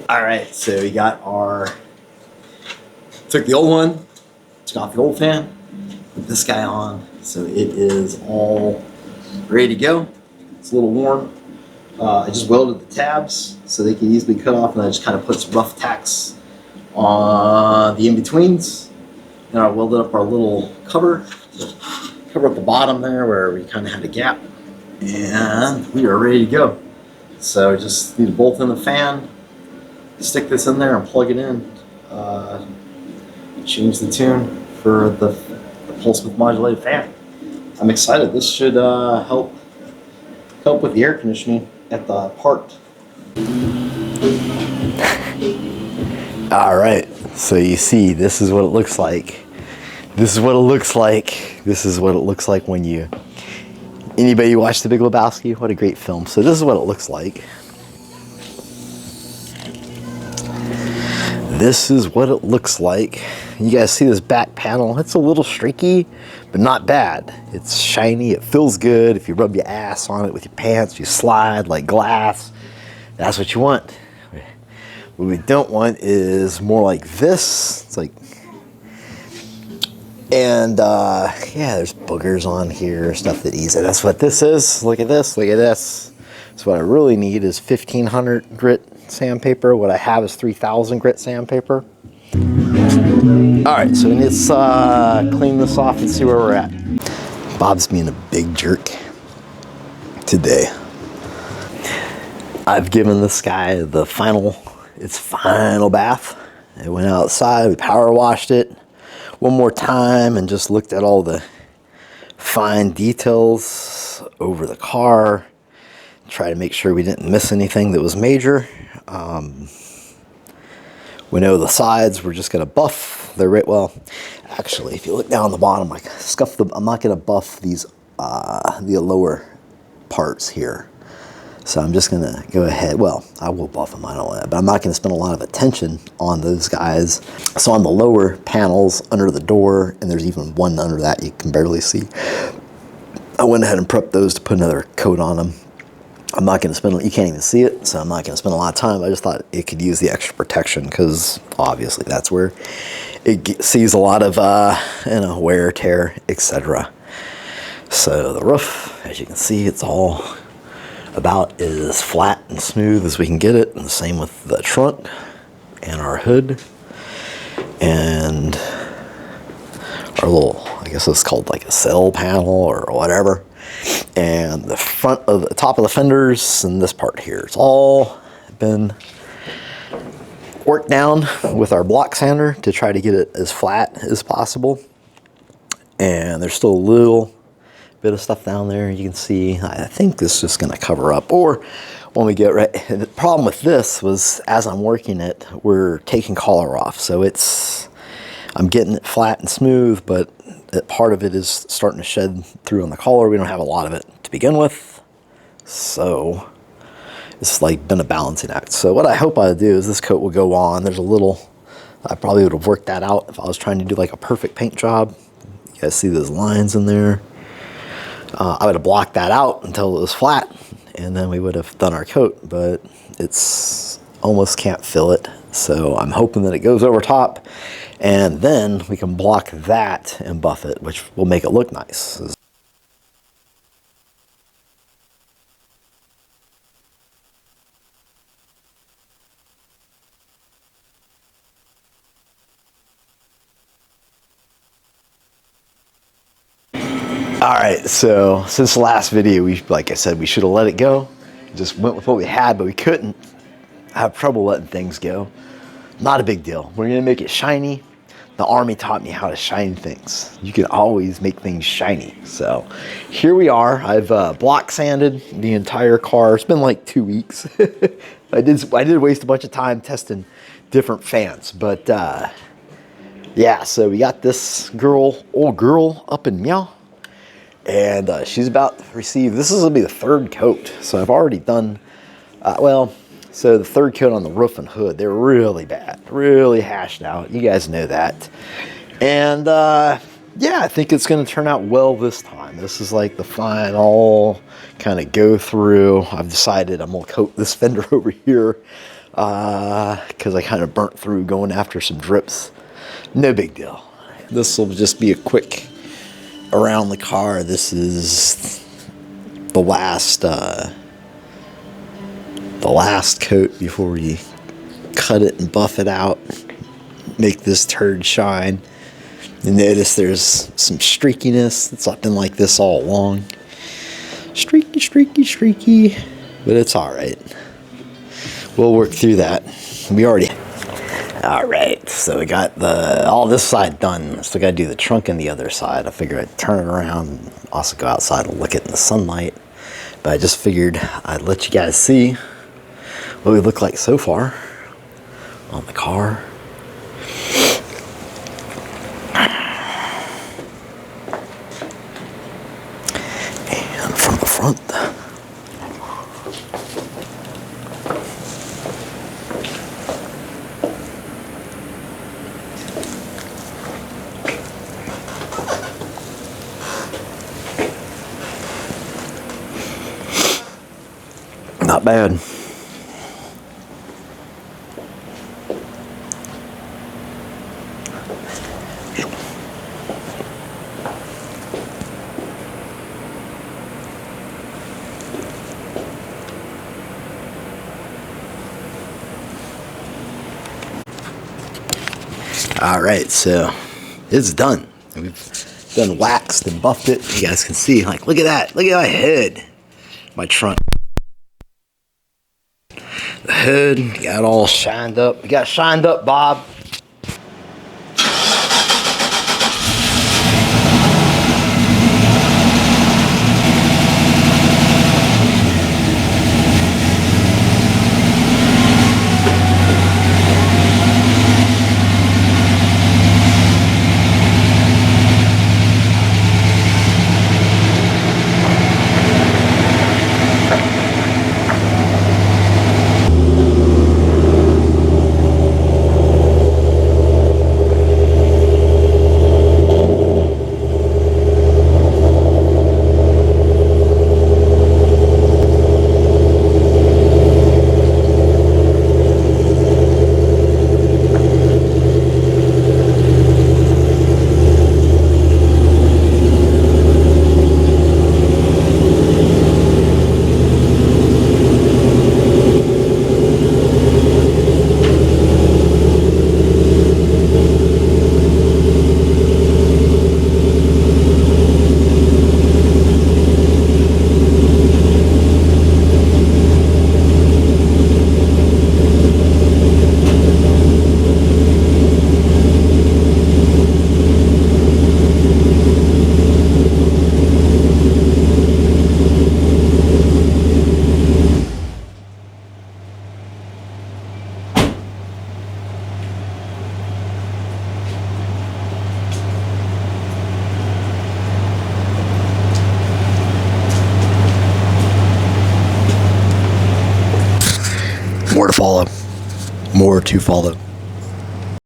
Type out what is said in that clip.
All right, so we got took the old one, took off the old fan, put this guy on, so it is all ready to go. It's a little warm. I just welded the tabs so they can easily cut off, and I just kind of put some rough tacks on the in-betweens. Then I welded up our little cover up the bottom there where we kind of had a gap, and we are ready to go. So just need to bolt in the fan, stick this in there and plug it in, change the tune for the pulse width modulated fan. I'm excited. This should help with the air conditioning at the park. All right, so you see, this is what it looks like. This is what it looks like. This is what it looks like when anybody watch The Big Lebowski? What a great film. So this is what it looks like. This is what it looks like. You guys see this back panel? It's a little streaky, but not bad. It's shiny, it feels good. If you rub your ass on it with your pants, you slide like glass. That's what you want. What we don't want is more like this. It's like, and yeah, there's boogers on here, stuff that eats it. That's what this is. Look at this, look at this. So what I really need is 1500 grit sandpaper. What I have is 3000 grit sandpaper. All right, so let's clean this off and see where we're at. Bob's being a big jerk today. I've given this guy its final bath. I went outside, we power washed it one more time and just looked at all the fine details over the car. Try to make sure we didn't miss anything that was major. We know the sides, we're just gonna buff. They're right, well, actually, if you look down the bottom, I'm not gonna buff these, the lower parts here. So I'm just gonna go ahead, well, I will buff them, I don't want to, but I'm not gonna spend a lot of attention on those guys. So on the lower panels, under the door, and there's even one under that you can barely see, I went ahead and prepped those to put another coat on them. I'm not going to spend, you can't even see it, so I'm not going to spend a lot of time. I just thought it could use the extra protection because obviously that's where it sees a lot of, wear, tear, etc. So the roof, as you can see, it's all about as flat and smooth as we can get it. And the same with the trunk and our hood and our little, I guess it's called like a cell panel or whatever. And the front of the top of the fenders and this part here, it's all been worked down with our block sander to try to get it as flat as possible. And there's still a little bit of stuff down there you can see. I think this is just going to cover up, or when we get right. The problem with this was, as I'm working it, we're taking color off, so I'm getting it flat and smooth, but part of it is starting to shed through on the collar. We don't have a lot of it to begin with, so it's like been a balancing act. So what I hope I do is this coat will go on. There's a little, I probably would have worked that out if I was trying to do like a perfect paint job. You guys see those lines in there? I would have blocked that out until it was flat, and then we would have done our coat, but it's almost can't fill it. So I'm hoping that it goes over top, and then we can block that and buff it, which will make it look nice. All right, so since the last video, like I said, we should have let it go. Just went with what we had, but we couldn't. I have trouble letting things go. Not a big deal. We're gonna make it shiny. The Army taught me how to shine things. You can always make things shiny. So here we are. I've block sanded the entire car. It's been like 2 weeks. I did waste a bunch of time testing different fans, but yeah, so we got this old girl up in Meow. And she's about to receive, this is gonna be the third coat. So I've already done, so the third coat on the roof and hood, they're really bad, really hashed out. You guys know that. And yeah, I think it's gonna turn out well this time. This is like the final kind of go through. I've decided I'm gonna coat this fender over here because I kind of burnt through going after some drips. No big deal. This will just be a quick around the car. This is the last coat before we cut it and buff it out, make this turd shine. You notice there's some streakiness. It's been like this all along. Streaky, streaky, streaky, but it's all right. We'll work through that. All right, so we got all this side done. Still got to do the trunk and the other side. I figured I'd turn it around and also go outside and look at it in the sunlight. But I just figured I'd let you guys see what we look like so far on the car. And from the front. Not bad. All right, so it's done. We've done waxed and buffed it. You guys can see, like, look at that. Look at my hood. My trunk. The hood got all shined up. We got shined up, Bob. More to follow. More to follow.